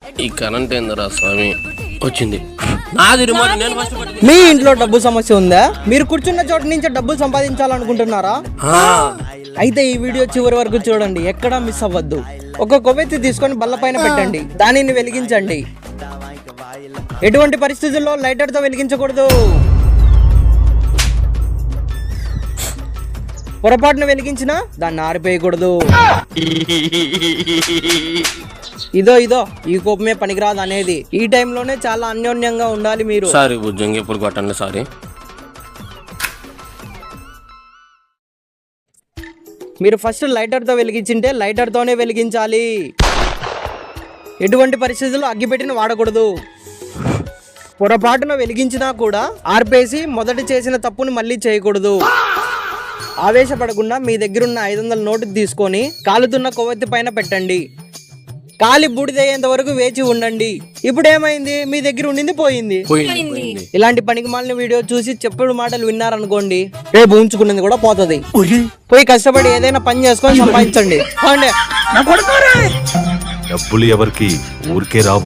ఈ కరెంట్ ఏందిరా స్వామి వచ్చింది. నాది రిమోట్, నేను ఫస్ట్ పట్టుకున్నా. మీ ఇంట్లో డబ్బు సమస్య ఉందా? మీరు కూర్చున్న చోట నుంచి డబ్బులు సంపాదించాలనుకుంటున్నారా? అయితే ఈ వీడియో చివరి వరకు చూడండి, ఎక్కడా మిస్ అవ్వద్దు. ఒక కొవ్వెత్తి తీసుకొని బల్ల పైన పెట్టండి, దానిని వెలిగించండి. ఎటువంటి పరిస్థితుల్లో లైటర్ తో వెలిగించకూడదు. పొరపాటున వెలిగించినా దాన్ని ఆరిపోయకూడదు. ఇదో ఈ కోపమే పనికిరాదు అనేది. ఈ టైంలోనే చాలా అన్యోన్యంగా ఉండాలి మీరు. సారీ బుజ్జంగి, ఎప్పుడు కొట్టండి. సారీ. మీరు ఫస్ట్ లైటర్తో వెలిగించింటే లైటర్తోనే వెలిగించాలి. ఎటువంటి పరిస్థితుల్లో అగ్గిపెట్టిన వాడకూడదు. పొరపాటున వెలిగించినా కూడా ఆర్పేసి మొదట చేసిన తప్పుని మళ్ళీ చేయకూడదు. ఆవేశపడకుండా మీ దగ్గరున్న 500 నోటు తీసుకొని కాలుతున్న కొవ్వొత్తి పైన పెట్టండి. కాలి బూడిదయ్యేంత వరకు వేచి ఉండండి. ఇప్పుడు ఏమైంది? మీ దగ్గర ఉండింది పోయింది. ఇలాంటి పనికిమాలిన వీడియో చూసి చెప్పుడు మాటలు విన్నారనుకోండి, రేపు ఉంచుకున్నది కూడా పోతుంది. పోయి కష్టపడి ఏదైనా పని చేసుకొని సంపాదించండి. డబ్బులు ఎవరికి ఊరికే రావు.